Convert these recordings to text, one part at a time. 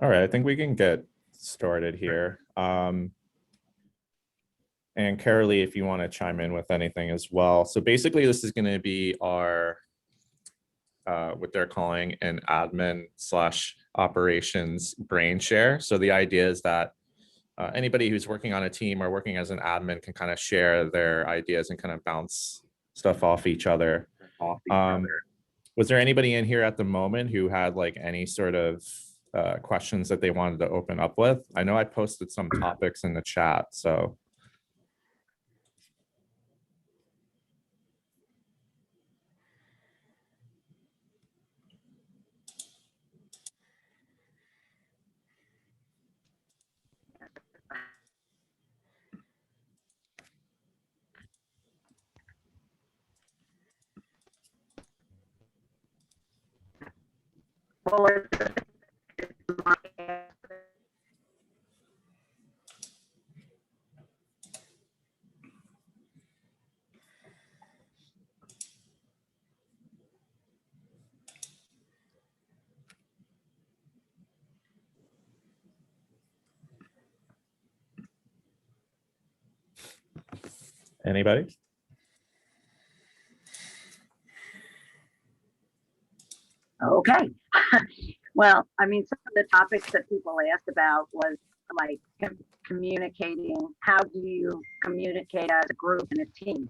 All right, I think we can get started here. And Carolee, if you want to chime in with anything as well. So basically, this is going to be our what they're calling an admin slash operations brain share. So the idea is that anybody who's working on a team or working as an admin can kind of share their ideas and kind of bounce stuff off each other. Was there anybody in here at the moment who had like any sort of questions that they wanted to open up with? I know I posted some topics in the chat, so. Anybody? Okay. Well, I mean, some of the topics that people asked about was like communicating. How do you communicate as a group and a team?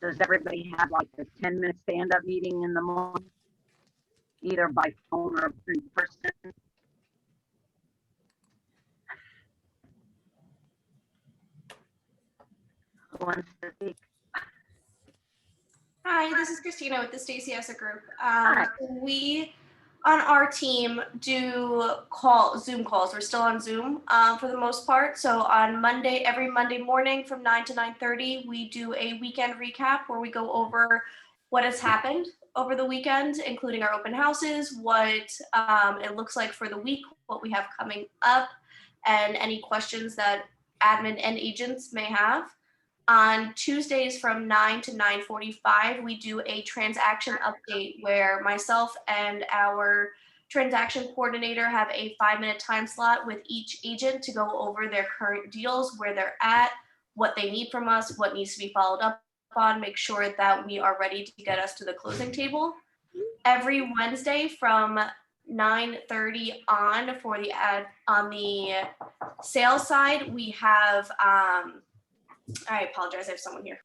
Does everybody have like a 10-minute stand-up meeting in the morning, either by phone or in person? Who wants to speak? Hi, this is Christina with the Stacy Esser Group. Hi. We on our team do Zoom calls. We're still on Zoom for the most part. So on every Monday morning from 9 to 9:30, we do a weekend recap where we go over what has happened over the weekend, including our open houses, what it looks like for the week, what we have coming up, and any questions that admin and agents may have. On Tuesdays from 9 to 9:45, we do a transaction update where myself and our transaction coordinator have a 5-minute time slot with each agent to go over their current deals, where they're at, what they need from us, what needs to be followed up on, make sure that we are ready to get us to the closing table. Every Wednesday from 9:30 on for on the sales side, we have I apologize, I have someone here.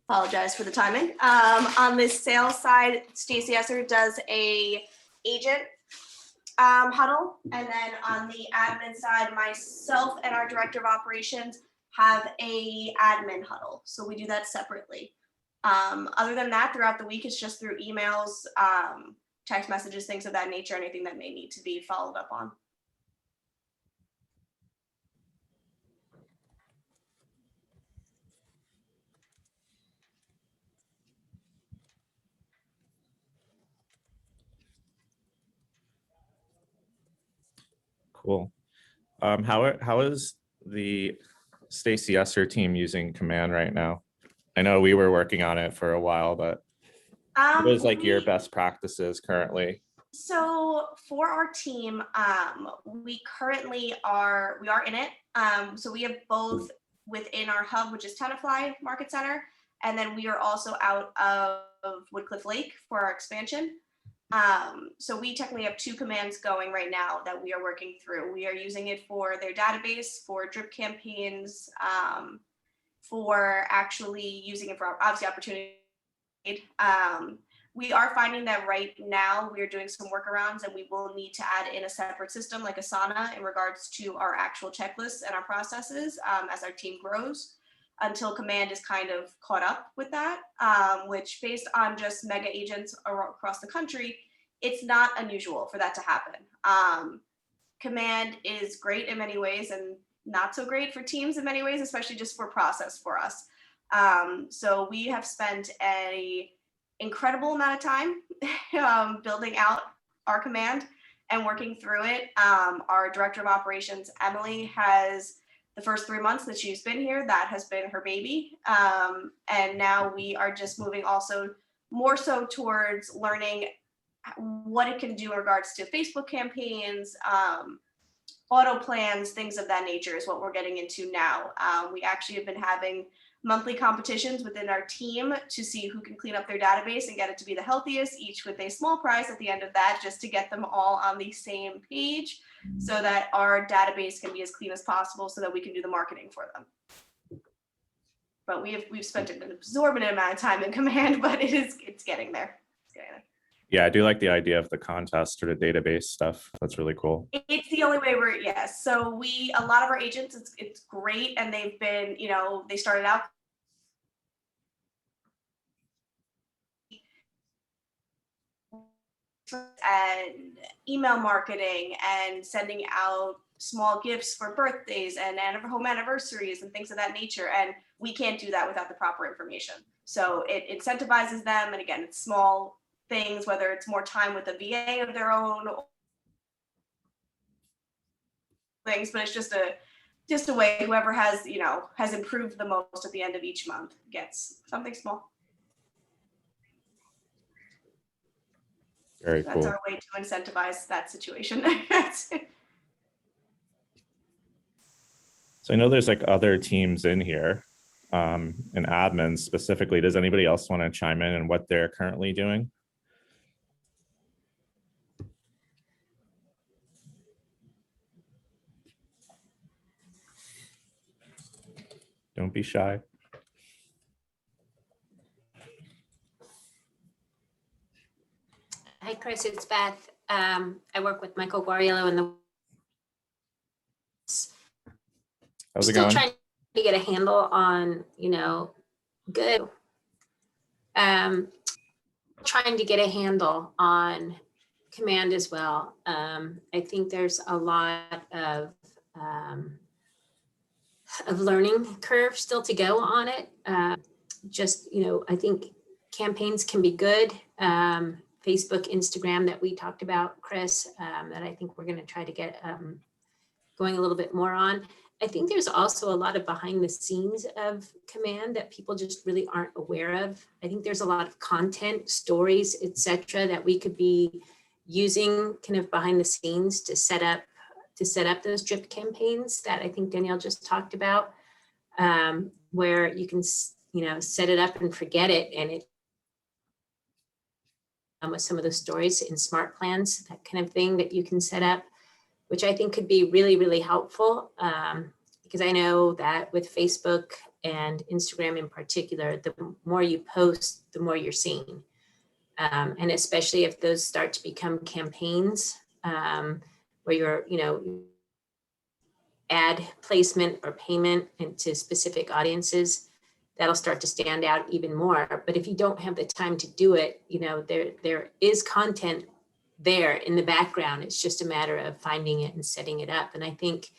Apologize for the timing. On the sales side, Stacy Esser does a agent huddle. And then on the admin side, myself and our director of operations have a admin huddle. So we do that separately. Other than that, throughout the week, it's just through emails, text messages, things of that nature, anything that may need to be followed up on. Cool. How is the Stacy Esser team using Command right now? I know we were working on it for a while, but what is like your best practices currently? So for our team, we currently are in it. So we have both within our hub, which is Tenafly Market Center, and then we are also out of Woodcliff Lake for our expansion. So we technically have 2 commands going right now that we are working through. We are using it for their database, for drip campaigns, for actually using it for obviously opportunity. We are finding that right now we're doing some workarounds and we will need to add in a separate system like Asana in regards to our actual checklists and our processes as our team grows, until Command is kind of caught up with that, which based on just mega agents across the country, it's not unusual for that to happen. Command is great in many ways and not so great for teams in many ways, especially just for process for us. So we have spent an incredible amount of time building out our Command and working through it. Our director of operations, Emily, has the first 3 months that she's been here, that has been her baby. And now we are just moving also more so towards learning what it can do in regards to Facebook campaigns, auto plans, things of that nature is what we're getting into now. We actually have been having monthly competitions within our team to see who can clean up their database and get it to be the healthiest, each with a small prize at the end of that, just to get them all on the same page so that our database can be as clean as possible so that we can do the marketing for them. But we've spent an exorbitant amount of time in command, but it's getting there. It's getting there. Yeah, I do like the idea of the contest or the database stuff. That's really cool. It's the only way we're, yes. So a lot of our agents, it's great. And they've been, they started out and email marketing and sending out small gifts for birthdays and home anniversaries and things of that nature. And we can't do that without the proper information. So it incentivizes them. And again, it's small things, whether it's more time with a VA of their own things, but it's just a way whoever has improved the most at the end of each month gets something small. Very That's cool. our way to incentivize that situation. So I know there's like other teams in here, and admins specifically. Does anybody else want to chime in on what they're currently doing? Don't be shy. Hi, Chris, it's Beth. I work with Michael Guariello in the How's it still going? trying to get a handle on, good. Trying to get a handle on command as well. I think there's a lot of learning curve still to go on it. I think campaigns can be good. Facebook, Instagram that we talked about, Chris, that I think we're going to try to get going a little bit more on. I think there's also a lot of behind the scenes of command that people just really aren't aware of. I think there's a lot of content, stories, etc., that we could be using kind of behind the scenes to set up those drip campaigns that I think Danielle just talked about, where you can set it up and forget it, and it with some of those stories in smart plans, that kind of thing that you can set up, which I think could be really, really helpful, because I know that with Facebook and Instagram in particular, the more you post, the more you're seen. And especially if those start to become campaigns where you're, ad placement or payment into specific audiences, that'll start to stand out even more. But if you don't have the time to do it, there is content there in the background. It's just a matter of finding it and setting it up. And I think,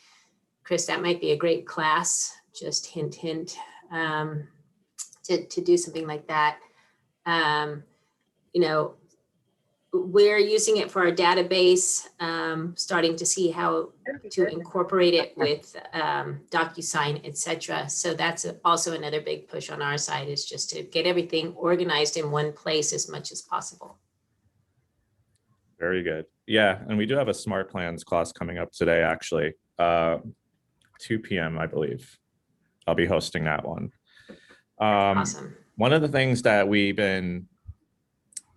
Chris, that might be a great class, just hint, to do something like that. We're using it for our database, starting to see how to incorporate it with DocuSign, etc. So that's also another big push on our side, is just to get everything organized in one place as much as possible. Very good. Yeah, and we do have a smart plans class coming up today, actually, 2 p.m. I believe. I'll be hosting that one. Awesome. One of the things that we've been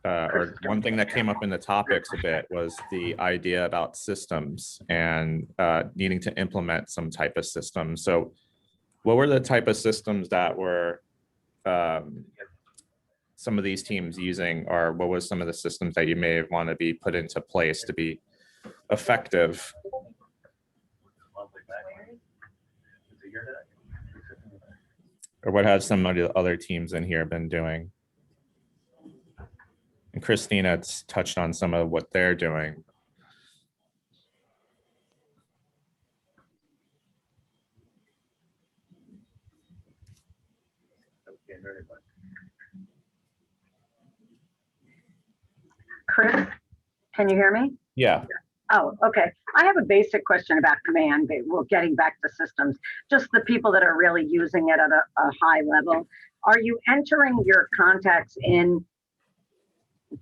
or one thing that came up in the topics a bit was the idea about systems and needing to implement some type of system. So what were the type of systems that were some of these teams using, or what was some of the systems that you may want to be put into place to be effective? Or what have some of the other teams in here been doing? And Christina's touched on some of what they're doing. Chris, can you hear me? Yeah. Oh, okay. I have a basic question about command. We're getting back to systems. Just the people that are really using it at a high level. Are you entering your contacts in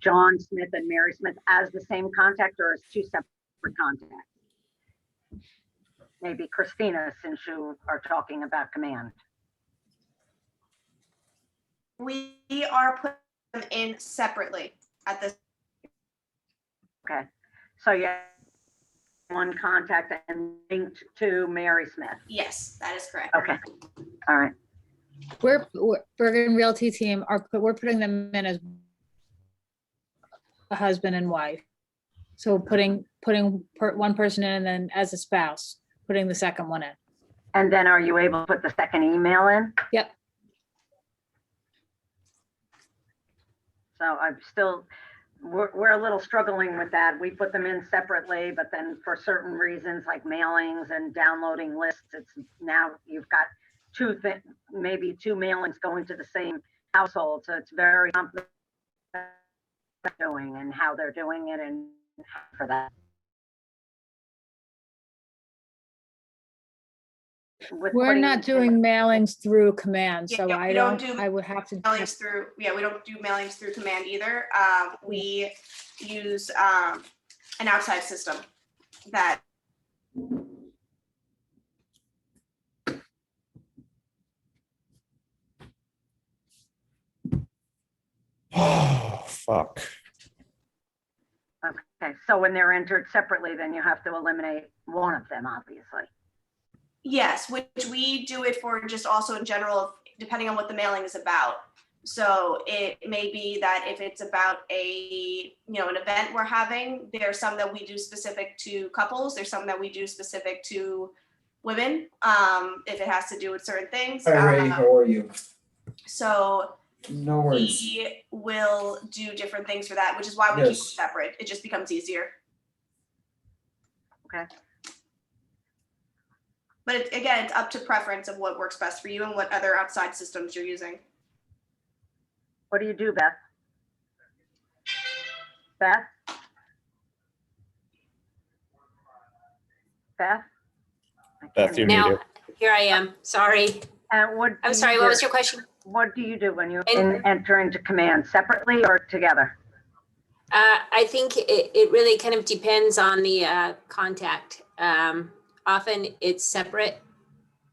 John Smith and Mary Smith as the same contact or as two separate contacts? Maybe Christina, since you are talking about command. We are putting them in separately at this. Okay. So you have one contact and linked to Mary Smith. Yes, that is correct. Okay. All right. We're Bergen Realty team we're putting them in as a husband and wife. So putting one person in and then as a spouse, putting the second one in. And then are you able to put the second email in? Yep. So we're a little struggling with that. We put them in separately, but then for certain reasons like mailings and downloading lists, it's now you've got maybe two mailings going to the same household. So it's very complicated doing and how they're doing it and for that. We're not doing mailings through command, so Yeah, we don't do I would have to. mailings through, yeah, we don't do mailings through command either. We use an outside system that Oh, fuck. Okay, so when they're entered separately, then you have to eliminate one of them, obviously. yes, which we do it for just also in general, depending on what the mailing is about. So it may be that if it's about an event we're having, there's some that we do specific to couples. There's some that we do specific to women, if it has to do with certain things. Hi Ray, how are you? So No worries. we will do different things for that, which is why we keep them Yes. separate. It just becomes easier. Okay. But again, it's up to preference of what works best for you and what other outside systems you're using. What do you do, Beth? Beth? Beth? I can't Beth, hear you're you. Now, muted. here I am. Sorry. And what do I'm you sorry, what do- was your question? What do you do when you And- enter into command, separately or together? I think it really kind of depends on the contact. Often it's separate.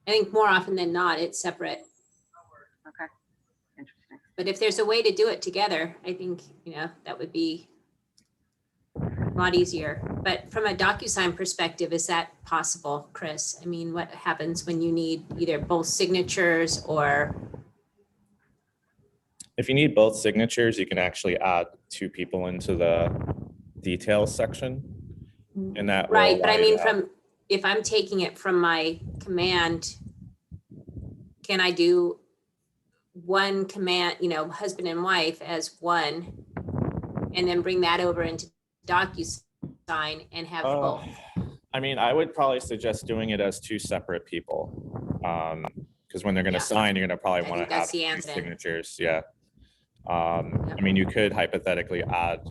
I think more often than not, it's separate. Okay, interesting. But if there's a way to do it together, I think, that would be a lot easier. But from a DocuSign perspective, is that possible, Chris? I mean, what happens when you need either both signatures or? If you need both signatures, you can actually add two people into the details section. And that will Right, but I allow you mean, to add- if I'm taking it from my command, can I do one command, husband and wife as one, and then bring that over into DocuSign and have both? I mean, I would probably suggest doing it as two separate people. Because when they're gonna Yeah. sign, you're gonna probably I want think to have that's the two answer. signatures, yeah. I mean, you could hypothetically add,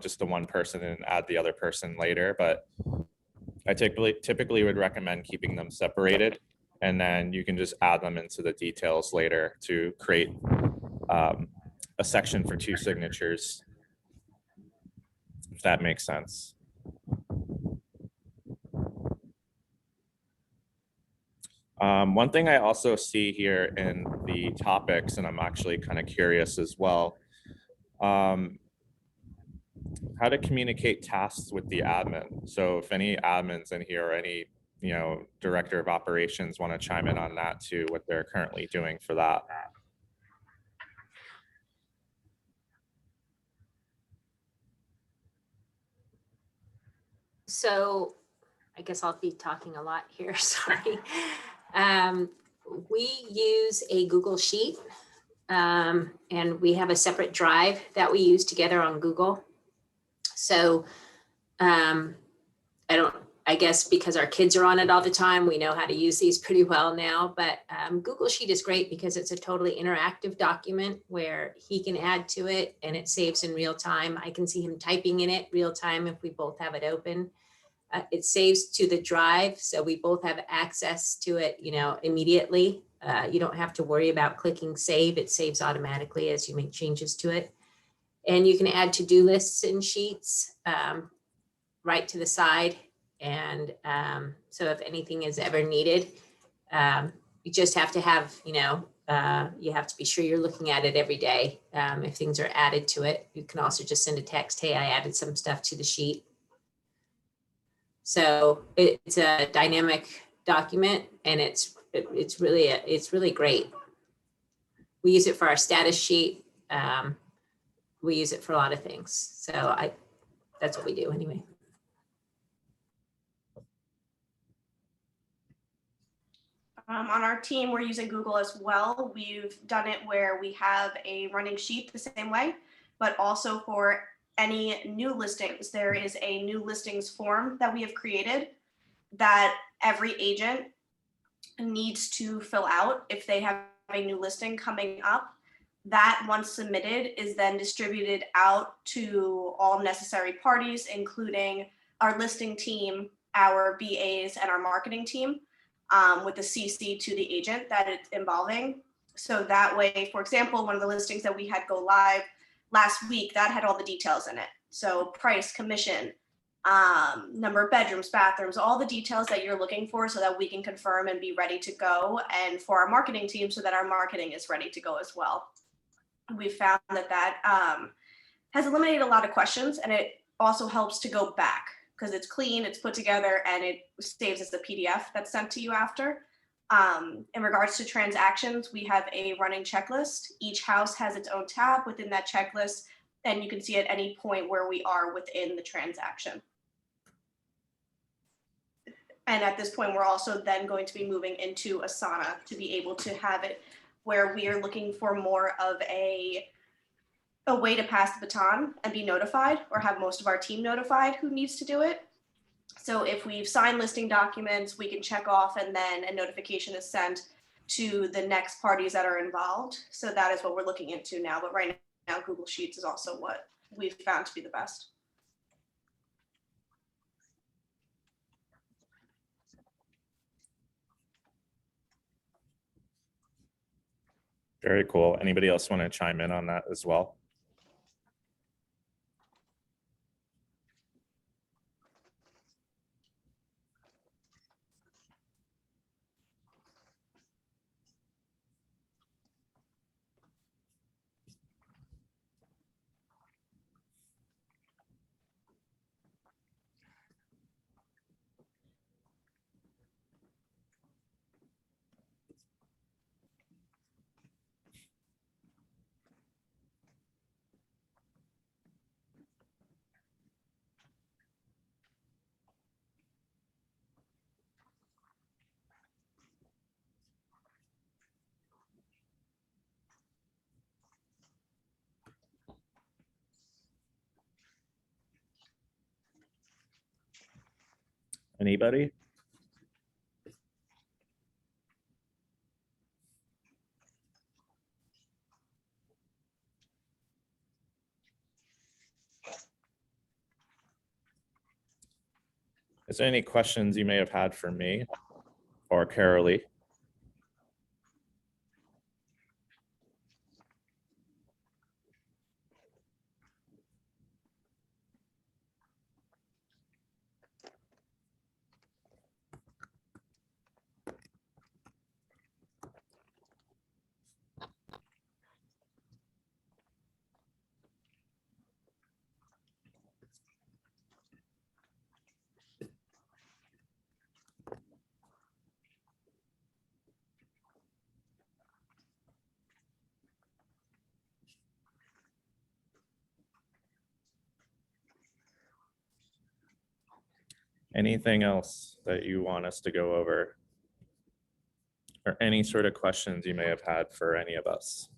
just the one person and add the other person later, but I typically would recommend keeping them separated, and then you can just add them into the details later to create a section for two signatures, if that makes sense. One thing I also see here in the topics, and I'm actually kind of curious as well, how to communicate tasks with the admin. So if any admins in here or any, director of operations want to chime in on that too, what they're currently doing for that. So I guess I'll be talking a lot here, sorry. We use a Google Sheet, and we have a separate drive that we use together on Google. So I I guess because our kids are on it all the time, we know how to use these pretty well now. But Google Sheet is great because it's a totally interactive document where he can add to it and it saves in real time. I can see him typing in it real time if we both have it open. It saves to the drive, so we both have access to it, immediately. You don't have to worry about clicking save. It saves automatically as you make changes to it. And you can add to-do lists in Sheets right to the side. And so if anything is ever needed, you just have to have, you have to be sure you're looking at it every day. If things are added to it, you can also just send a text, hey, I added some stuff to the sheet. So it's a dynamic document and it's really great. We use it for our status sheet. We use it for a lot of things. So that's what we do anyway. On our team, we're using Google as well. We've done it where we have a running sheet the same way, but also for any new listings, there is a new listings form that we have created that every agent needs to fill out if they have a new listing coming up. That, once submitted, is then distributed out to all necessary parties, including our listing team, our BAs, and our marketing team, with the CC to the agent that it's involving. So that way, for example, one of the listings that we had go live last week, that had all the details in it. So price, commission, number of bedrooms, bathrooms, all the details that you're looking for so that we can confirm and be ready to go. And for our marketing team, so that our marketing is ready to go as well. We found that has eliminated a lot of questions, and it also helps to go back because it's clean, it's put together, and it saves as a PDF that's sent to you after. In regards to transactions, we have a running checklist. Each house has its own tab within that checklist, and you can see at any point where we are within the transaction. And at this point, we're also then going to be moving into Asana to be able to have it where we are looking for more of a way to pass the baton and be notified, or have most of our team notified who needs to do it. So if we've signed listing documents, we can check off and then a notification is sent to the next parties that are involved. So that is what we're looking into now. But right now, Google Sheets is also what we've found to be the best. Very cool. Anybody else want to chime in on that as well? Anybody? Is there any questions you may have had for me or Carolee? Anything else that you want us to go over? Or any sort of questions you may have had for any of us?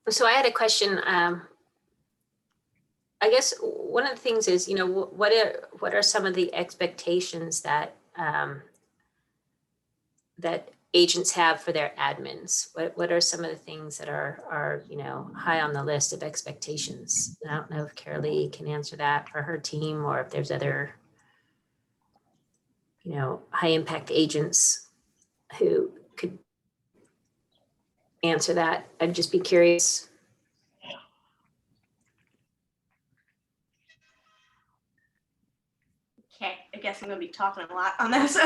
So I had a question. I guess one of the things is, what are some of the expectations that that agents have for their admins? What are some of the things that are high on the list of expectations? I don't know if Carolee can answer that for her team, or if there's other high impact agents who could answer that. I'd just be curious. Okay, I guess I'm gonna be talking a lot on this.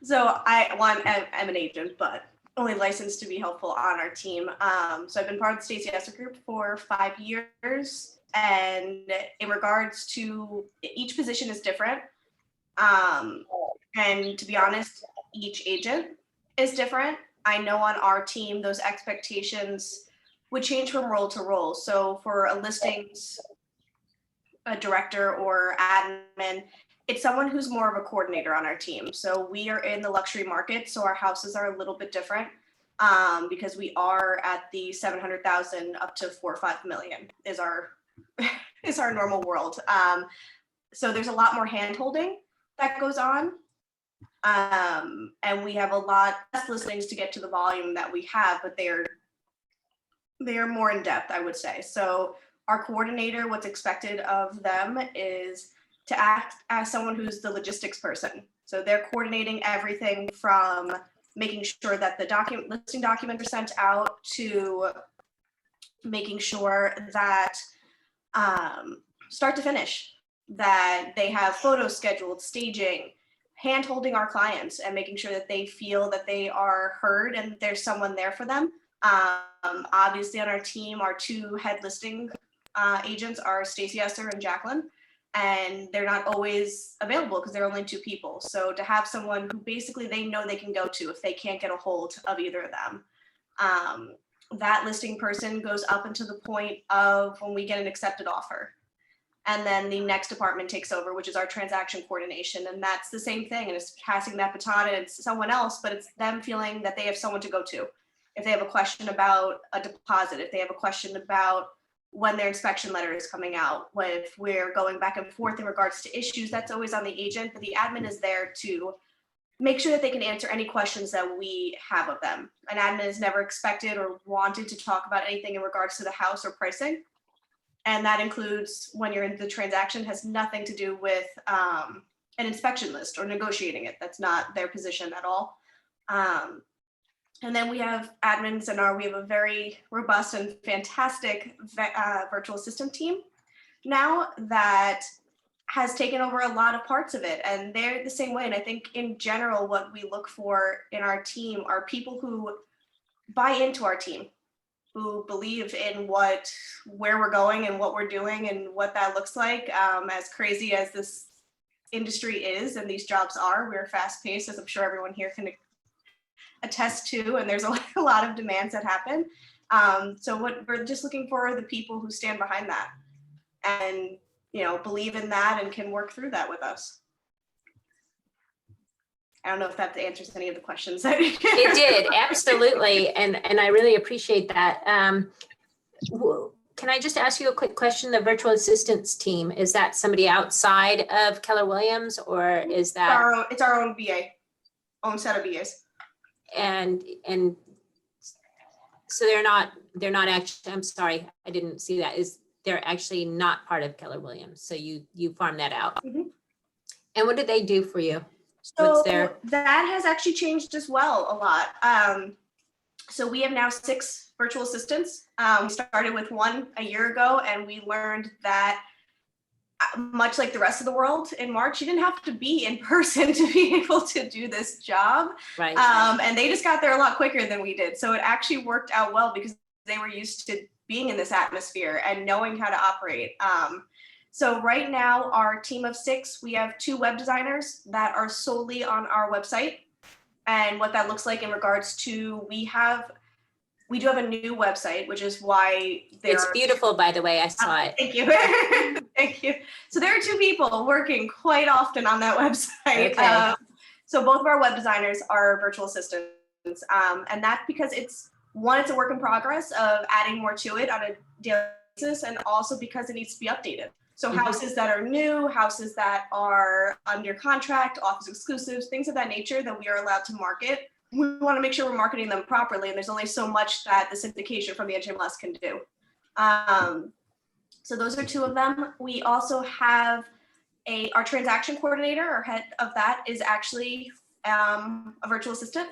So I'm an agent, but only licensed to be helpful on our team. So I've been part of the Stacey Esser group for 5 years, and in regards to each position is different. And to be honest, each agent is different. I know on our team, those expectations would change from role to role. So for a listings, a director or admin, it's someone who's more of a coordinator on our team. So we are in the luxury market, so our houses are a little bit different because we are at the 700,000 up to 4 or 5 million is our is our normal world. So there's a lot more hand holding that goes on. And we have a lot less listings to get to the volume that we have, but they are more in depth, I would say. So our coordinator, what's expected of them is to act as someone who's the logistics person. So they're coordinating everything from making sure that the listing documents are sent out to making sure that start to finish, that they have photos scheduled, staging, hand holding our clients and making sure that they feel that they are heard and there's someone there for them. Obviously on our team, our 2 head listing agents are Stacey Esser and Jacqueline, and they're not always available because they're only 2 people. So to have someone who basically they know they can go to if they can't get a hold of either of them, that listing person goes up until the point of when we get an accepted offer. And then the next department takes over, which is our transaction coordination. And that's the same thing. And it's passing that baton and it's someone else, but it's them feeling that they have someone to go to. If they have a question about a deposit, if they have a question about when their inspection letter is coming out, if we're going back and forth in regards to issues, that's always on the agent, but the admin is there to make sure that they can answer any questions that we have of them. An admin is never expected or wanted to talk about anything in regards to the house or pricing. And that includes when you're in the transaction, has nothing to do with an inspection list or negotiating it. That's not their position at all. And then we have admins we have a very robust and fantastic virtual assistant team now that has taken over a lot of parts of it. And they're the same way. And I think in general, what we look for in our team are people who buy into our team, who believe in where we're going and what we're doing and what that looks like. As crazy as this industry is and these jobs are, we're fast paced, as I'm sure everyone here can attest to, and there's a lot of demands that happen. So what we're just looking for are the people who stand behind that and believe in that and can work through that with us. I don't know if that answers any of the questions. It did, absolutely. And I really appreciate that. Can I just ask you a quick question? The virtual assistants team, is that somebody outside of Keller Williams, or is that? It's our own VA, own set of VAs. And so they're not actually, I'm sorry, I didn't see that. They're actually not part of Keller Williams. So you farm that out. Mm-hmm. And what do they do for you? So that has actually changed as well a lot. So we have now 6 virtual assistants. We started with 1 a year ago, and we learned that much like the rest of the world in March, you didn't have to be in person to be able to do this job. Right. And they just got there a lot quicker than we did. So it actually worked out well because they were used to being in this atmosphere and knowing how to operate. So right now, our team of 6, we have 2 web designers that are solely on our website. And what that looks like in regards to, we do have a new website, which is why it's beautiful, by the way. I saw it. Thank you. Thank you. So there are 2 people working quite often on that website. Okay. So both of our web designers are virtual assistants. And that's because it's a work in progress of adding more to it on a daily basis, and also because it needs to be updated. So houses that are new, houses that are under contract, office exclusives, things of that nature that we are allowed to market, we want to make sure we're marketing them properly, and there's only so much that the syndication from the NJMLS can do. So those are two of them. We also have our transaction coordinator, our head of that is actually a virtual assistant.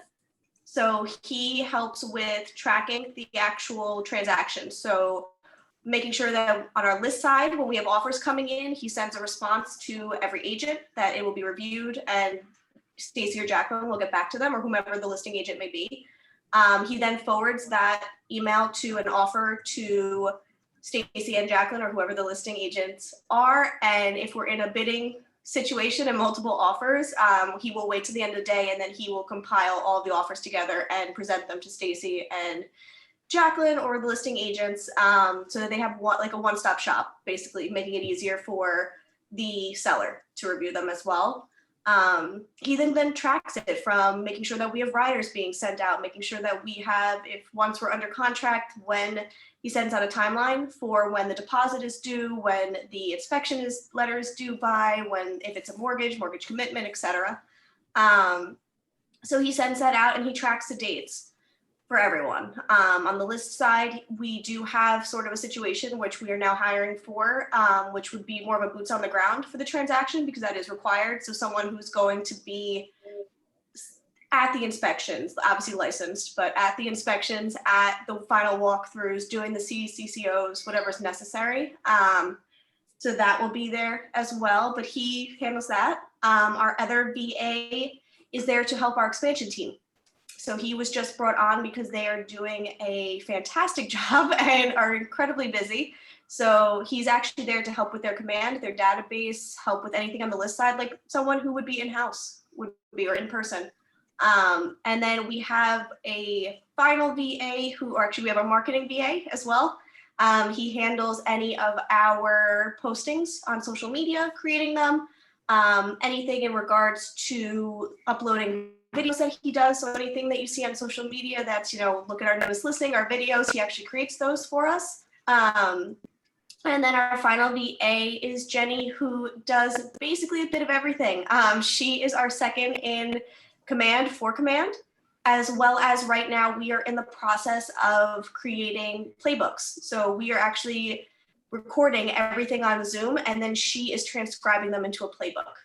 So he helps with tracking the actual transactions. So making sure that on our list side, when we have offers coming in, he sends a response to every agent that it will be reviewed, and Stacy or Jacqueline will get back to them, or whomever the listing agent may be. He then forwards that email to an offer to Stacy and Jacqueline, or whoever the listing agents are. And if we're in a bidding situation and multiple offers, he will wait to the end of the day, and then he will compile all of the offers together and present them to Stacy and Jacqueline or the listing agents, so that they have a one-stop shop, basically making it easier for the seller to review them as well. He then tracks it from making sure that we have riders being sent out, making sure that we have, if once we're under contract, when he sends out a timeline for when the deposit is due, when the inspection letter is due by, if it's a mortgage commitment, etc. So he sends that out and he tracks the dates for everyone. On the list side, we do have sort of a situation which we are now hiring for, which would be more of a boots on the ground for the transaction, because that is required. So someone who's going to be at the inspections, obviously licensed, but at the inspections, at the final walkthroughs, doing the CCCOs, whatever's necessary. So that will be there as well, but he handles that. Our other VA is there to help our expansion team. So he was just brought on because they are doing a fantastic job and are incredibly busy. So he's actually there to help with their command, their database, help with anything on the list side, like someone who would be in-house would be, or in person. And then we have a final VA we have a marketing VA as well. He handles any of our postings on social media, creating them, anything in regards to uploading videos that he does. So anything that you see on social media that's, look at our newest listing, our videos, he actually creates those for us. And then our final VA is Jenny, who does basically a bit of everything. She is our second in command for command, as well as right now we are in the process of creating playbooks. So we are actually recording everything on Zoom, and then she is transcribing them into a playbook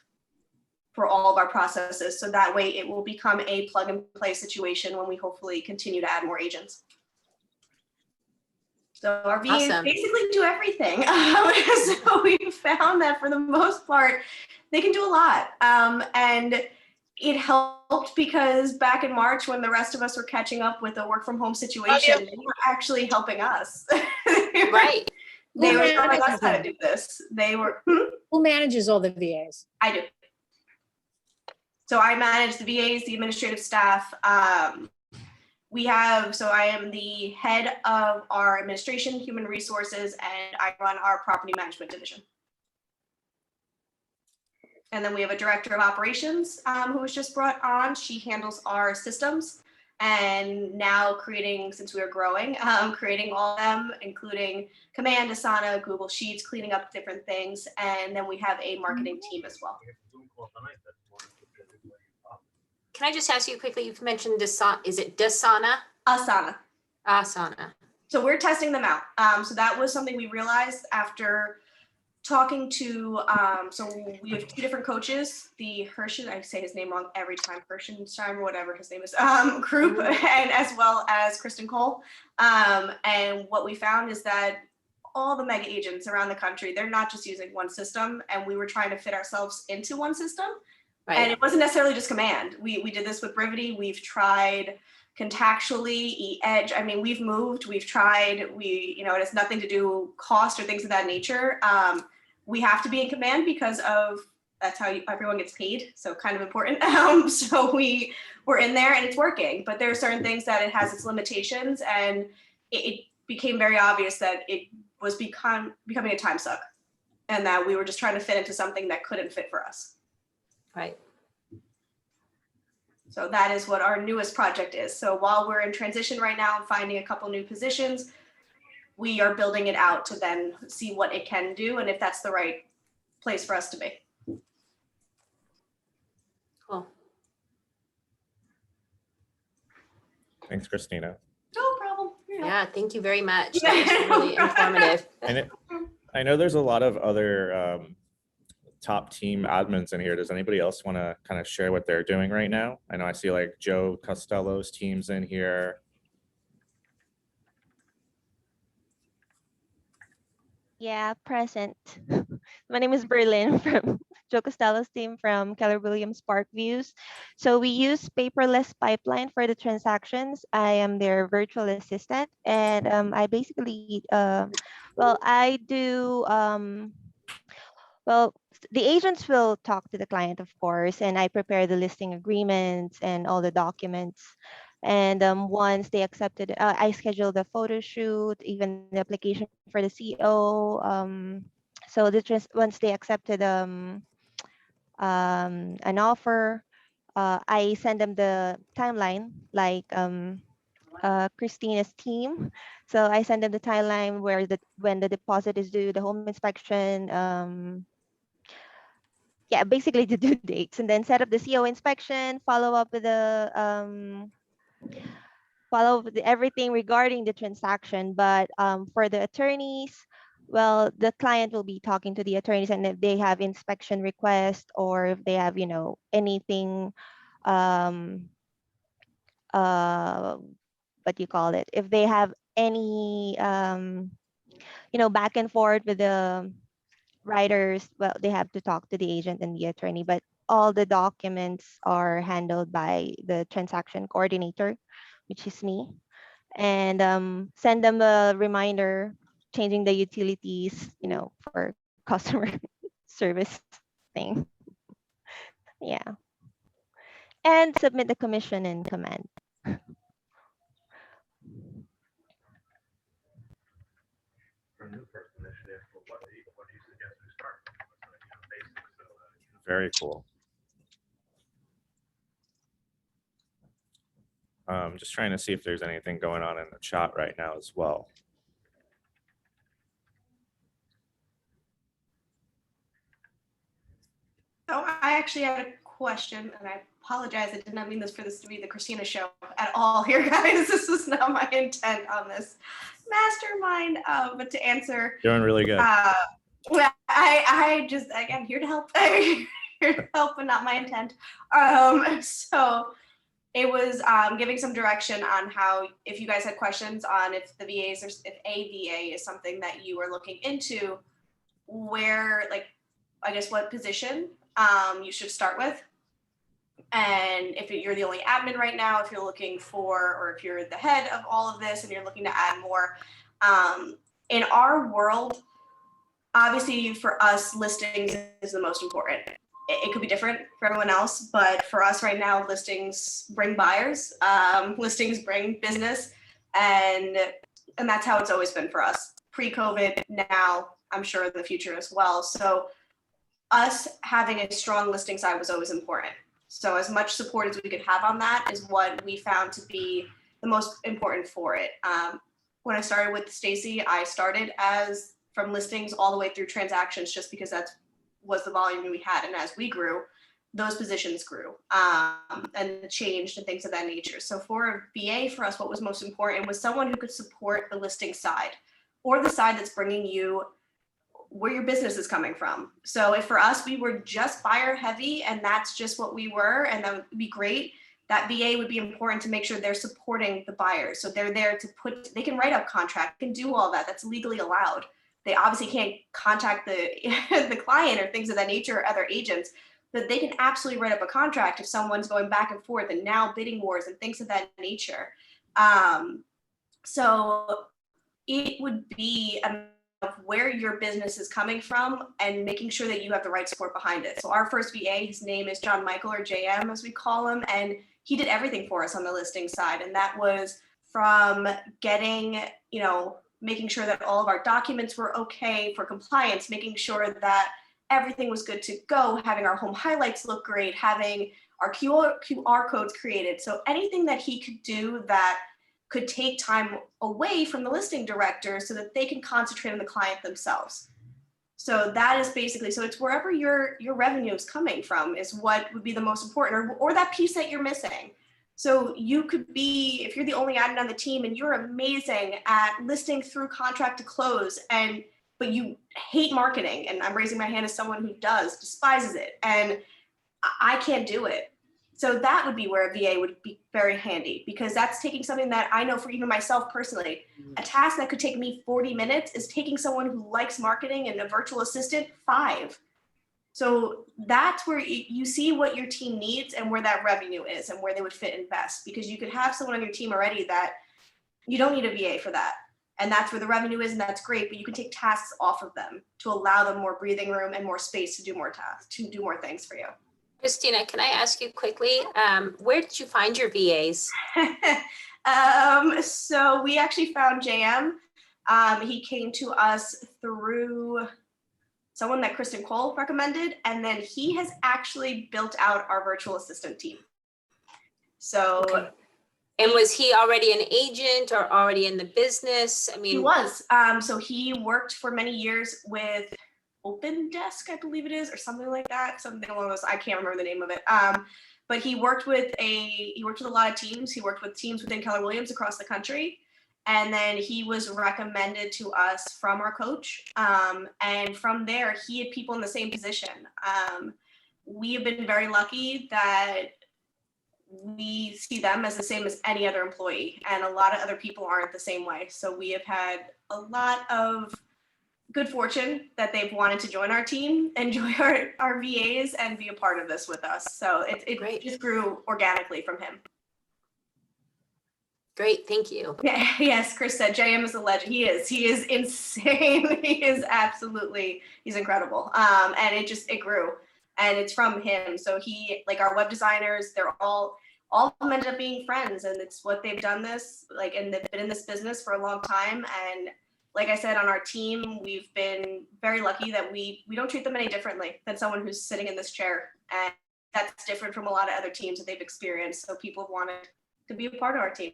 for all of our processes. So that way it will become a plug and play situation when we hopefully continue to add more agents. So our VAs Awesome. basically do everything. So we found that for the most part, they can do a lot. And it helped because back in March, when the rest of us were catching up with the work from home situation, they were actually helping us. Right. They were telling us how to do this. Who manages all the VAs? I do. So I manage the VAs, the administrative staff. I am the head of our administration, human resources, and I run our property management division. And then we have a director of operations who was just brought on. She handles our systems, and now since we are growing, creating all of them, including Command, Asana, Google Sheets, cleaning up different things. And then we have a marketing team as well. Can I just ask you quickly, you've mentioned Dasana, is it Dasana? Asana. Asana. So we're testing them out. So that was something we realized after talking to, so we have two different coaches, the Hershen, I say his name wrong every time, Hershenstein or whatever his name is, group, and as well as Kristen Cole. And what we found is that all the mega agents around the country, they're not just using one system, and we were trying to fit ourselves into one system. Right. And it wasn't necessarily just Command. We did this with Brivity. We've tried Contactually, Edge. I mean, we've moved, we've tried, it has nothing to do cost or things of that nature. We have to be in Command because that's how everyone gets paid. So kind of important. So we're in there and it's working, but there are certain things that it has its limitations, and it became very obvious that it was becoming a time suck, and that we were just trying to fit into something that couldn't fit for us. Right. So that is what our newest project is. So while we're in transition right now and finding a couple new positions, we are building it out to then see what it can do and if that's the right place for us to be. Cool. Thanks, Christina. No problem. Yeah, thank you very much. That was really informative. And I know there's a lot of other top team admins in here. Does anybody else want to kind of share what they're doing right now? I know I see like Joe Costello's team's in here. Yeah, present. My name is Berlin from Joe Costello's team from Keller Williams Park Views. So we use paperless pipeline for the transactions. I am their virtual assistant, and I basically, well, I do, well, the agents will talk to the client, of course, and I prepare the listing agreements and all the documents. And once they accepted, I schedule the photo shoot, even the application for the CO. So once they accepted an offer, I send them the timeline, like Christina's team. So I send them the timeline where when the deposit is due, the home inspection, yeah, basically the due dates, and then set up the CO inspection, follow up with the everything regarding the transaction. But for the attorneys, well, the client will be talking to the attorneys, and if they have inspection request or if they have, anything, um, uh, what you call it, if they have any, back and forth with the writers, well, they have to talk to the agent and the attorney, but all the documents are handled by the transaction coordinator, which is me, and send them a reminder changing the utilities, for customer service thing. Yeah. And submit the commission and command. Very cool. Just trying to see if there's anything going on in the chat right now as well. So I actually had a question, and I apologize. I did not mean for this to be the Christina show at all here, guys. This was not my intent on this mastermind. But to answer, Doing really good. well, I just, again, here to help, here to help, but not my intent. So it was giving some direction on how, if you guys had questions on if the VAs or if a VA is something that you are looking into, where, like, I guess what position you should start with. And if you're the only admin right now, if you're looking for, or if you're the head of all of this and you're looking to add more, in our world, obviously for us, listings is the most important. It could be different for everyone else, but for us right now, listings bring buyers, listings bring business, and that's how it's always been for us. Pre-COVID, now I'm sure in the future as well. So us having a strong listing side was always important. So as much support as we could have on that is what we found to be the most important for it. When I started with Stacy, I started as from listings all the way through transactions, just because that was the volume we had. And as we grew, those positions grew and changed and things of that nature. So for VA, for us, what was most important was someone who could support the listing side, or the side that's bringing you where your business is coming from. So if for us, we were just buyer heavy and that's just what we were, and that would be great, that VA would be important to make sure they're supporting the buyers. So they're there to they can write up contract, can do all that. That's legally allowed. They obviously can't contact the client or things of that nature or other agents, but they can absolutely write up a contract if someone's going back and forth and now bidding wars and things of that nature. So it would be of where your business is coming from and making sure that you have the right support behind it. So our first VA, his name is John Michael, or JM as we call him, and he did everything for us on the listing side. And that was from getting, making sure that all of our documents were okay for compliance, making sure that everything was good to go, having our home highlights look great, having our QR codes created. So anything that he could do that could take time away from the listing director so that they can concentrate on the client themselves. So that is basically, so it's wherever your revenue is coming from is what would be the most important, or that piece that you're missing. So you could be, if you're the only admin on the team and you're amazing at listing through contract to close, but you hate marketing, and I'm raising my hand as someone who despises it, and I can't do it. So that would be where a VA would be very handy, because that's taking something that I know for even myself personally, a task that could take me 40 minutes is taking someone who likes marketing and a virtual assistant 5. So that's where you see what your team needs and where that revenue is and where they would fit in best, because you could have someone on your team already that you don't need a VA for that. And that's where the revenue is, and that's great, but you can take tasks off of them to allow them more breathing room and more space to do more tasks, to do more things for you. Christina, can I ask you quickly, where did you find your VAs? So we actually found JM. He came to us through someone that Kristen Cole recommended, and then he has actually built out our virtual assistant team. So, Okay. And was he already an agent or already in the business? I mean, he was. So he worked for many years with Open Desk, I believe it is, or something like that. Something along those. I can't remember the name of it. But he worked with a lot of teams. He worked with teams within Keller Williams across the country. And then he was recommended to us from our coach. And from there, he had people in the same position. We have been very lucky that we see them as the same as any other employee. And a lot of other people aren't the same way. So we have had a lot of good fortune that they've wanted to join our team and join our VAs and be a part of this with us. So it just grew organically from him. great, thank you. Yeah, yes, Chris said JM is a legend. He is insane. He's incredible. And it grew, and it's from him. So he, like our web designers, they're all of them ended up being friends, and it's what they've done and they've been in this business for a long time. And like I said, on our team, we've been very lucky that we don't treat them any differently than someone who's sitting in this chair. And that's different from a lot of other teams that they've experienced. So people have wanted to be a part of our team,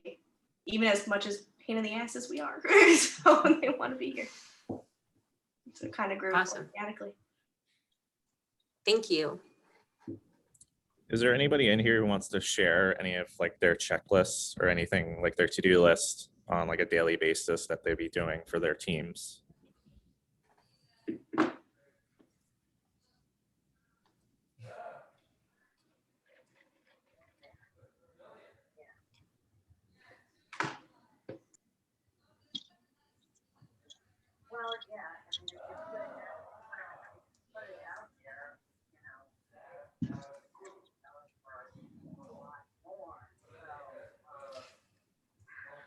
even as much as pain in the ass as we are. So they want to be here. So it kind of grew organically. Thank you. Is there anybody in here who wants to share any of like their checklists or anything like their to-do list on like a daily basis that they'd be doing for their teams? Well, yeah, I mean, if you put it out there, you know,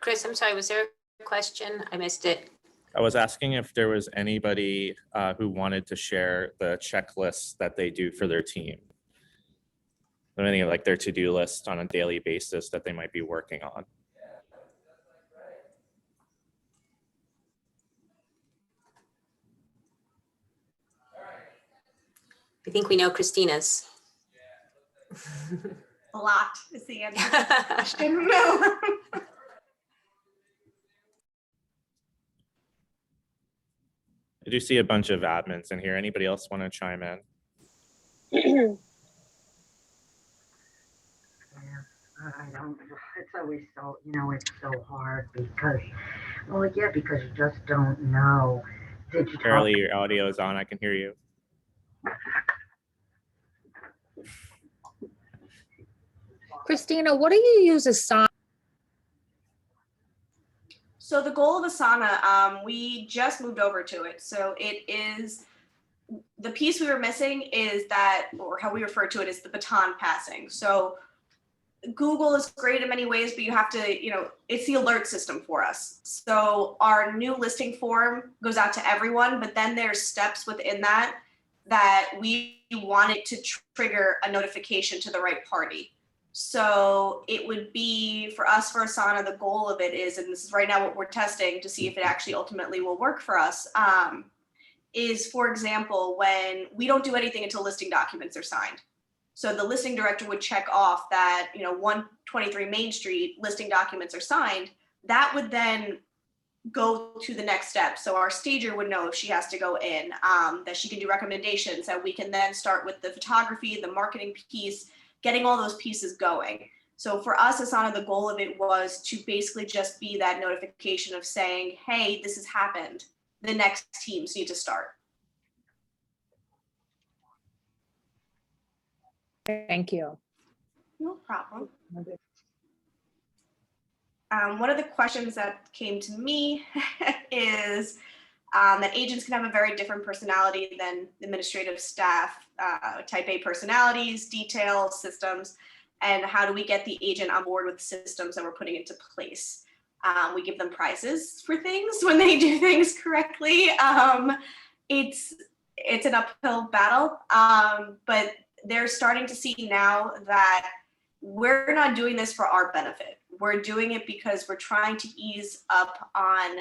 Chris, I'm sorry, was there a question? I missed it. I was asking if there was anybody who wanted to share the checklists that they do for their team. Any like their to-do list on a daily basis that they might be working on. I think we know Christina's. A lot is the answer to the question. No. I do see a bunch of admins in here. Anybody else want to chime in? Yeah, I don't, it's always so, it's so hard because you just don't know. Did you Apparently your audio is on. I can hear you. Christina, what do you use as sign? So the goal of Asana, we just moved over to it. So it is, the piece we were missing is that, or how we refer to it, is the baton passing. So Google is great in many ways, but you have to, it's the alert system for us. So our new listing form goes out to everyone, but then there's steps within that we want it to trigger a notification to the right party. So it would be for us, for Asana, the goal of it is, and this is right now what we're testing to see if it actually ultimately will work for us, is, for example, when we don't do anything until listing documents are signed. So the listing director would check off that, 123 Main Street listing documents are signed. that would then go to the next step. So our stager would know if she has to go in, that she can do recommendations, that we can then start with the photography, the marketing piece, getting all those pieces going. So for us, Asana, the goal of it was to basically just be that notification of saying, hey, this has happened. The next teams need to start. Thank you. No problem. One of the questions that came to me is that agents can have a very different personality than administrative staff, type A personalities, detail, systems, and how do we get the agent on board with the systems that we're putting into place? We give them prizes for things when they do things correctly. It's an uphill battle, but they're starting to see now that we're not doing this for our benefit. We're doing it because we're trying to ease up on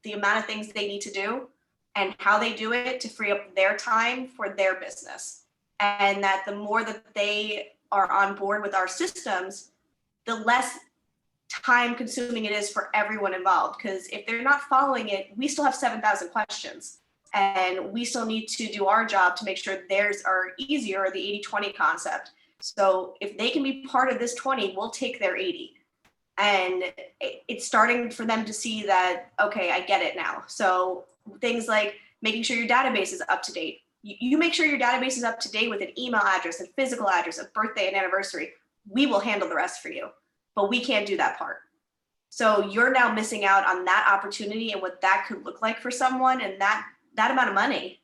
the amount of things they need to do and how they do it to free up their time for their business. And that the more that they are on board with our systems, the less time consuming it is for everyone involved. Because if they're not following it, we still have 7,000 questions. And we still need to do our job to make sure theirs are easier, the 80-20 concept. So if they can be part of this 20, we'll take their 80. And it's starting for them to see that, okay, I get it now. So things like making sure your database is up to date. You make sure your database is up to date with an email address, a physical address, a birthday and anniversary. We will handle the rest for you, but we can't do that part. So you're now missing out on that opportunity and what that could look like for someone and that amount of money.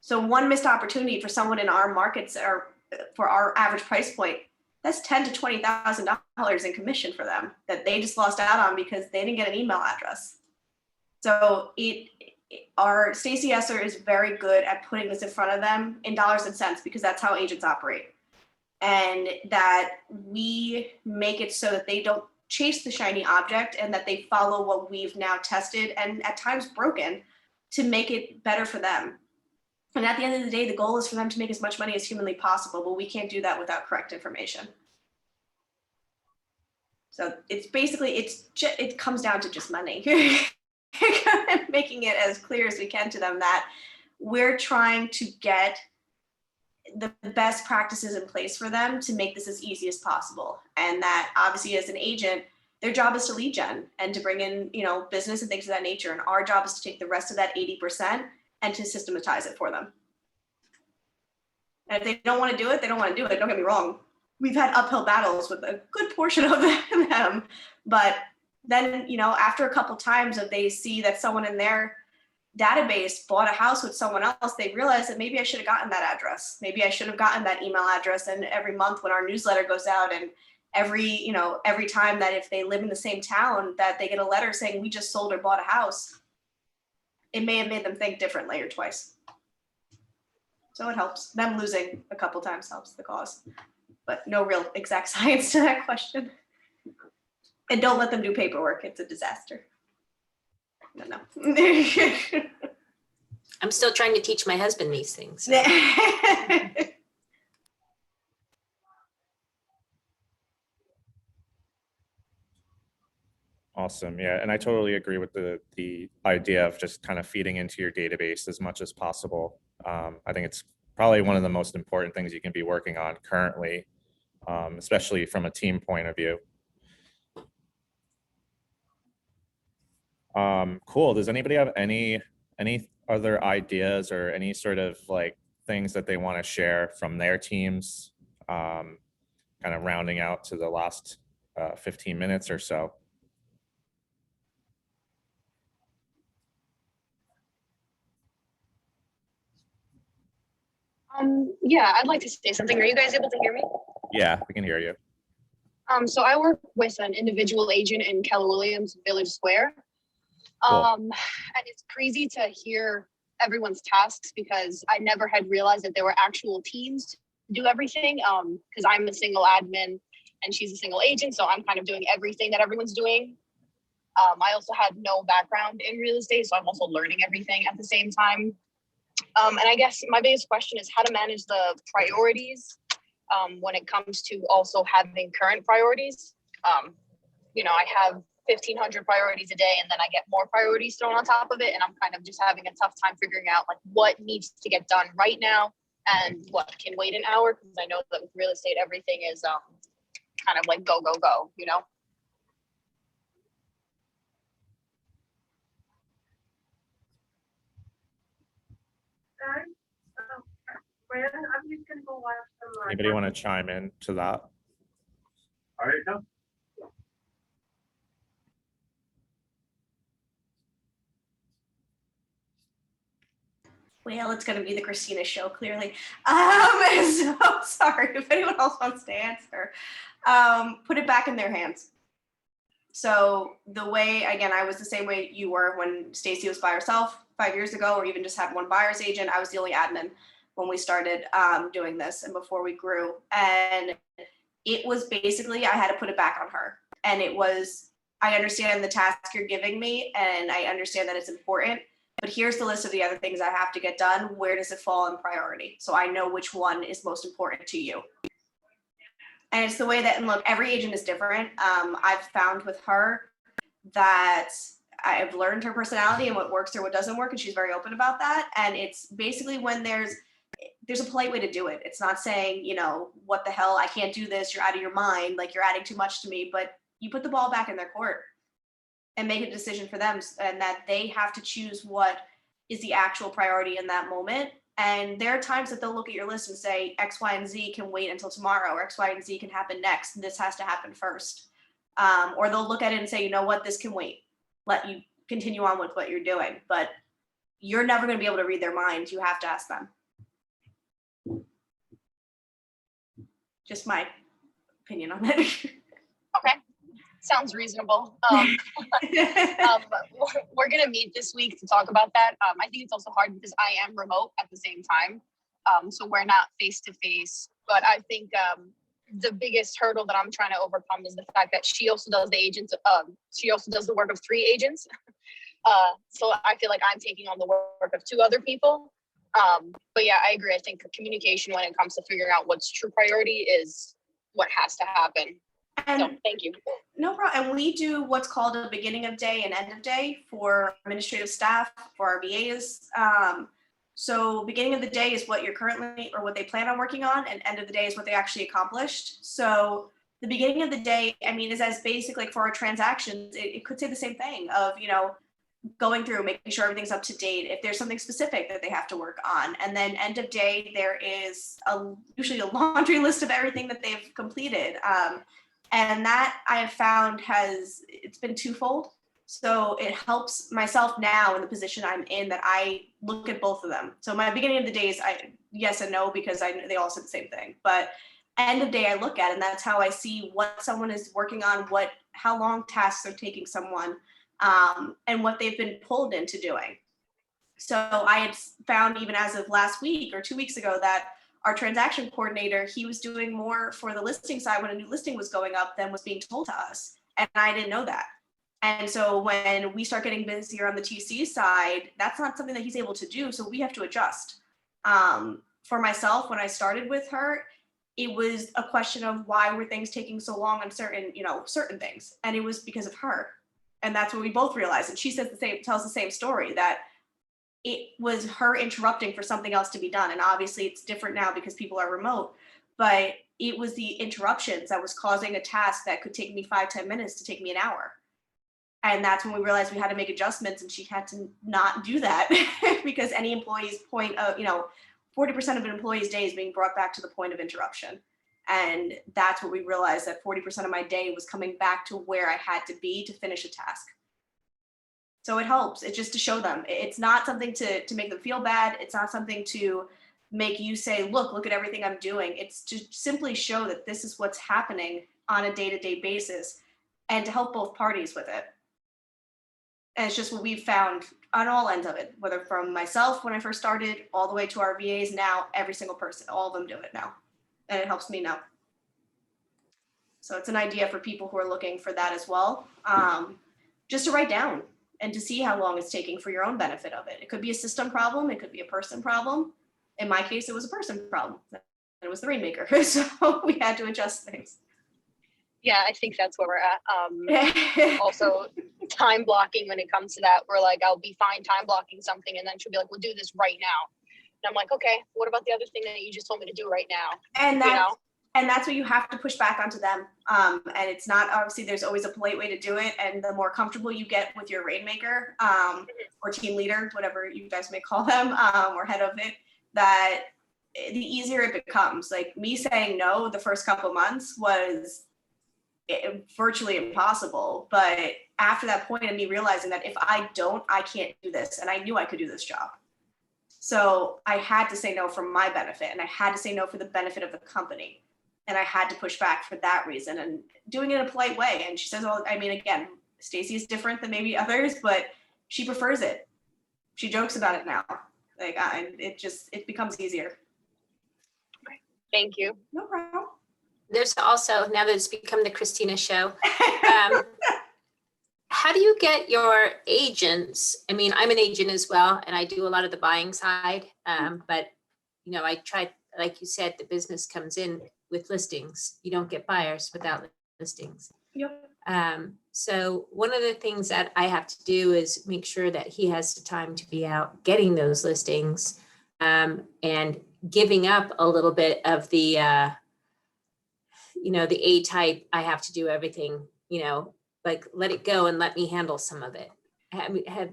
So one missed opportunity for someone in our markets or for our average price point, that's $10,000 to $20,000 in commission for them that they just lost out on because they didn't get an email address. So our Stacey Esser is very good at putting this in front of them in dollars and cents because that's how agents operate. And that we make it so that they don't chase the shiny object and that they follow what we've now tested and at times broken to make it better for them. And at the end of the day, the goal is for them to make as much money as humanly possible, but we can't do that without correct information. So it's basically, it comes down to just money. Making it as clear as we can to them that we're trying to get the best practices in place for them to make this as easy as possible. And that obviously as an agent, their job is to lead gen and to bring in, business and things of that nature. And our job is to take the rest of that 80% and to systematize it for them. And if they don't want to do it, they don't want to do it. Don't get me wrong. We've had uphill battles with a good portion of them. But then, after a couple times of they see that someone in their database bought a house with someone else, they realize that maybe I should have gotten that address. Maybe I should have gotten that email address. And every month when our newsletter goes out and every time that if they live in the same town that they get a letter saying we just sold or bought a house, it may have made them think differently or twice. So it helps. Them losing a couple times helps the cause, but no real exact science to that question. And don't let them do paperwork. It's a disaster. No. I'm still trying to teach my husband these things. So. Awesome. Yeah. And I totally agree with the idea of just kind of feeding into your database as much as possible. I think it's probably one of the most important things you can be working on currently, especially from a team point of view. Cool. Does anybody have any other ideas or any sort of like things that they want to share from their teams, kind of rounding out to the last 15 minutes or so? Yeah, I'd like to say something. Are you guys able to hear me? Yeah, we can hear you. So I work with an individual agent in Keller Williams Village Square. Cool. And it's crazy to hear everyone's tasks because I never had realized that there were actual teams to do everything. Because I'm a single admin and she's a single agent, so I'm kind of doing everything that everyone's doing. I also had no background in real estate, so I'm also learning everything at the same time. And I guess my biggest question is how to manage the priorities when it comes to also having current priorities. I have 1,500 priorities a day, and then I get more priorities thrown on top of it, and I'm kind of just having a tough time figuring out like what needs to get done right now and what can wait an hour, because I know that with real estate everything is kind of like go go go, you know. Brandon, I'm just gonna go watch some. Anybody want to chime in to that? All right, no. Well, it's going to be the Christina show, clearly. So sorry if anyone else wants to answer. Put it back in their hands. So the way, again, I was the same way you were when Stacy was by herself 5 years ago, or even just had one buyer's agent. I was the only admin when we started doing this and before we grew. And it was basically, I had to put it back on her. And it was, I understand the task you're giving me, and I understand that it's important, but here's the list of the other things I have to get done. Where does it fall in priority? So I know which one is most important to you. And it's the way that, and look, every agent is different. I've found with her that I've learned her personality and what works or what doesn't work, and she's very open about that. And it's basically when there's a polite way to do it. It's not saying, you know, what the hell, I can't do this, you're out of your mind, like you're adding too much to me, but you put the ball back in their court and make a decision for them, and that they have to choose what is the actual priority in that moment. And there are times that they'll look at your list and say X, Y, and Z can wait until tomorrow, or X, Y, and Z can happen next. This has to happen first. Or they'll look at it and say, you know what, this can wait. Let you continue on with what you're doing. But you're never going to be able to read their minds. You have to ask them. Just my opinion on it. Okay, sounds reasonable. We're gonna meet this week to talk about that. I think it's also hard because I am remote at the same time, so we're not face to face. But I think the biggest hurdle that I'm trying to overcome is the fact that she also does the agents. She also does the work of 3 agents. So I feel like I'm taking on the work of 2 other people. But yeah, I agree. I think communication when it comes to figuring out what's true priority is what has to happen. And so thank you. No problem. And we do what's called a beginning of day and end of day for administrative staff, for our VAs. So beginning of the day is what you're currently, or what they plan on working on, and end of the day is what they actually accomplished. So the beginning of the day, I mean, is as basic, like for our transactions, it could say the same thing of, you know, going through, making sure everything's up to date, if there's something specific that they have to work on. And then end of day, there is usually a laundry list of everything that they've completed. And that I have found it's been twofold. So it helps myself now in the position I'm in, that I look at both of them. So my beginning of the day is yes and no, because they all said the same thing. But end of day, I look at, and that's how I see what someone is working on, how long tasks are taking someone, and what they've been pulled into doing. So I had found, even as of last week or 2 weeks ago, that our transaction coordinator, he was doing more for the listing side when a new listing was going up than was being told to us. And I didn't know that. And so when we start getting busier on the TC side, that's not something that he's able to do. So we have to adjust. For myself, when I started with her, it was a question of why were things taking so long on certain things. And it was because of her. And that's what we both realized. And she tells the same story, that it was her interrupting for something else to be done. And obviously it's different now because people are remote, but it was the interruptions that was causing a task that could take me 5-10 minutes to take me an hour. And that's when we realized we had to make adjustments, and she had to not do that because any employee's point of, 40% of an employee's day is being brought back to the point of interruption. And that's what we realized, that 40% of my day was coming back to where I had to be to finish a task. So it helps. It's just to show them. It's not something to make them feel bad. It's not something to make you say, look at everything I'm doing. It's to simply show that this is what's happening on a day-to-day basis, and to help both parties with it. And it's just what we've found on all ends of it, whether from myself when I first started all the way to our VAs now, every single person, all of them do it now. And it helps me now. So it's an idea for people who are looking for that as well, just to write down and to see how long it's taking for your own benefit of it. It could be a system problem. It could be a person problem. In my case, it was a person problem. It was the rainmaker. So we had to adjust things. Yeah, I think that's where we're at. Also, time blocking when it comes to that. We're like, I'll be fine time blocking something, and then she'll be like, we'll do this right now. And I'm like, okay, what about the other thing that you just told me to do right now? And You that's, know? and that's what you have to push back onto them. And it's not, obviously, there's always a polite way to do it. And the more comfortable you get with your rainmaker, or team leader, whatever you guys may call them, or head of it, that the easier it becomes. Like me saying no the first couple months was virtually impossible. But after that point of me realizing that if I don't, I can't do this. And I knew I could do this job. So I had to say no for my benefit, and I had to say no for the benefit of the company. And I had to push back for that reason, and doing it in a polite way. And she says, well, I mean, again, Stacy is different than maybe others, but she prefers it. She jokes about it now. Like, it becomes easier. Thank you. No problem. There's also, now that it's become the Christina show, how do you get your agents? I mean, I'm an agent as well, and I do a lot of the buying side. But, you know, I try, like you said, the business comes in with listings. You don't get buyers without listings. Yep. So one of the things that I have to do is make sure that he has the time to be out getting those listings, and giving up a little bit of the, you know, the A type. I have to do everything, you know, like let it go and let me handle some of it. Have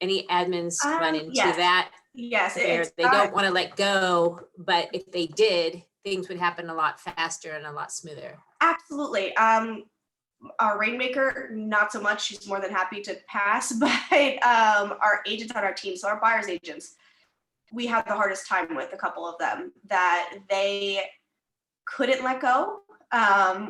any admins run into yes. that? Yes. Where they don't want to let go, but if they did, things would happen a lot faster and a lot smoother. Absolutely. Our rainmaker, not so much. She's more than happy to pass, but our agents on our team, so our buyer's agents, we have the hardest time with a couple of them that they couldn't let go,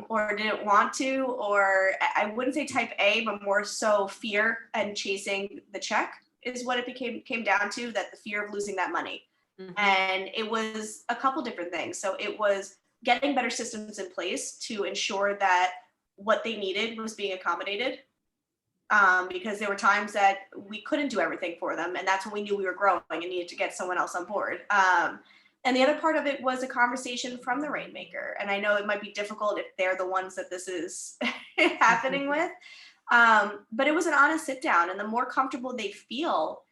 or didn't want to, or I wouldn't say type A, but more so fear and chasing the check is what it came down to, that the fear of losing that money. Mhm. And it was a couple different things. So it was getting better systems in place to ensure that what they needed was being accommodated. Because there were times that we couldn't do everything for them. And that's when we knew we were growing and needed to get someone else on board. And the other part of it was a conversation from the rainmaker. And I know it might be difficult if they're the ones that this is happening with. But it was an honest sit down, and the more comfortable they feel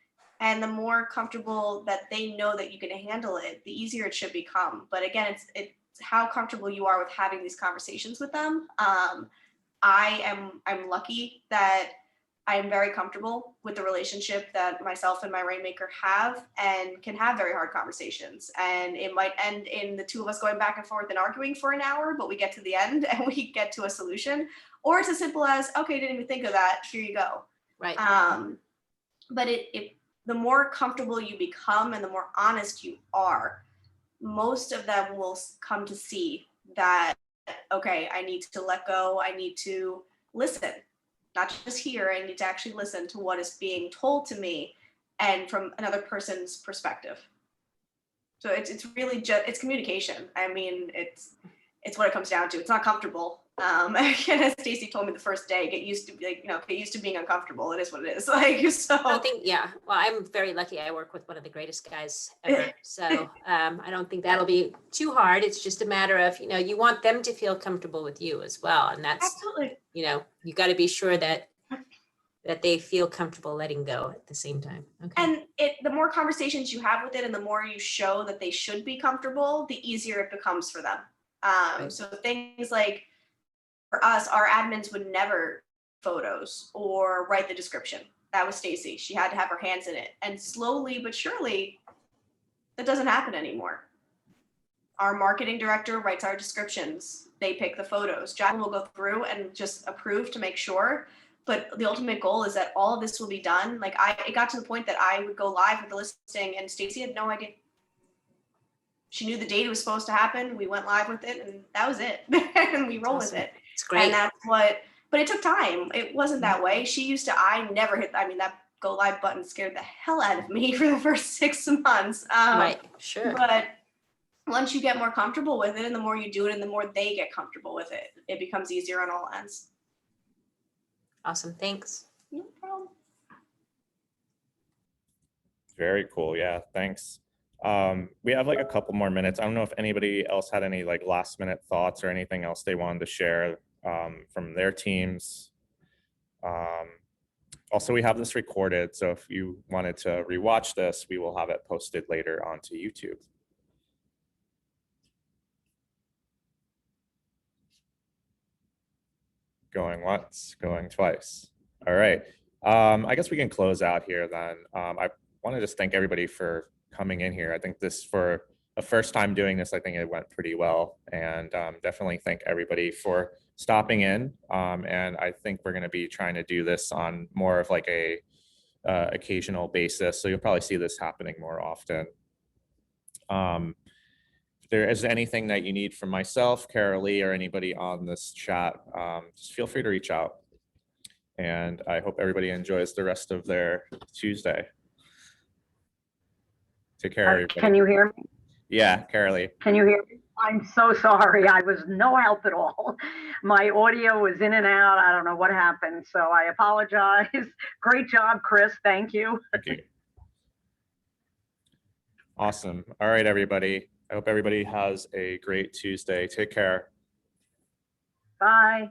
and the more comfortable that they know that you can handle it, the easier it should become. But again, it's how comfortable you are with having these conversations with them. I'm lucky that I am very comfortable with the relationship that myself and my rainmaker have, and can have very hard conversations. And it might end in the two of us going back and forth and arguing for an hour, but we get to the end and we get to a solution. Or it's as simple as, okay, didn't even think of that, here you go. Right. But the more comfortable you become and the more honest you are, most of them will come to see that, okay, I need to let go, I need to listen. Not just hear, I need to actually listen to what is being told to me and from another person's perspective. So it's really just, it's communication. I mean, it's what it comes down to. It's not comfortable. As Stacy told me the first day, get used to being uncomfortable. It is what it is. Like, so. Yeah. Well, I'm very lucky. I work with one of the greatest guys ever. So I don't think that'll be too hard. It's just a matter of, you want them to feel comfortable with you as well. And that's, absolutely. You got to be sure that they feel comfortable letting go at the same time. Okay. And the more conversations you have with it and the more you show that they should be comfortable, the easier it becomes for them. Right. So things like, for us, our admins would never photos or write the description. That was Stacy. She had to have her hands in it. And slowly but surely, that doesn't happen anymore. Our marketing director writes our descriptions. They pick the photos. Jacqueline will go through and just approve to make sure. But the ultimate goal is that all of this will be done. Like it got to the point that I would go live with the listing and Stacy had no idea. She knew the date it was supposed to happen. We went live with it and that was it. And we roll with it. It's great. And that's but it took time. It wasn't that way. I never hit, that go live button scared the hell out of me for the first 6 months. Right, sure. But once you get more comfortable with it and the more you do it and the more they get comfortable with it, it becomes easier on all ends. Awesome, thanks. No problem. Very cool. Yeah, thanks. We have like a couple more minutes. I don't know if anybody else had any like last minute thoughts or anything else they wanted to share from their teams. Also, we have this recorded, so if you wanted to rewatch this, we will have it posted later onto YouTube. Going once, going twice. All right. I guess we can close out here then. I want to just thank everybody for coming in here. I think this, for a first time doing this, I think it went pretty well. And definitely thank everybody for stopping in. And I think we're going to be trying to do this on more of like a occasional basis. So you'll probably see this happening more often. If there is anything that you need from myself, Carol Lee, or anybody on this chat, just feel free to reach out. And I hope everybody enjoys the rest of their Tuesday. Take care, everybody. Can you hear me? Yeah, Carol Lee. Can you hear me? I'm so sorry. I was no help at all. My audio was in and out. I don't know what happened. So I apologize. Great job, Chris. Thank you. Okay. Awesome. All right, everybody. I hope everybody has a great Tuesday. Take care. Bye.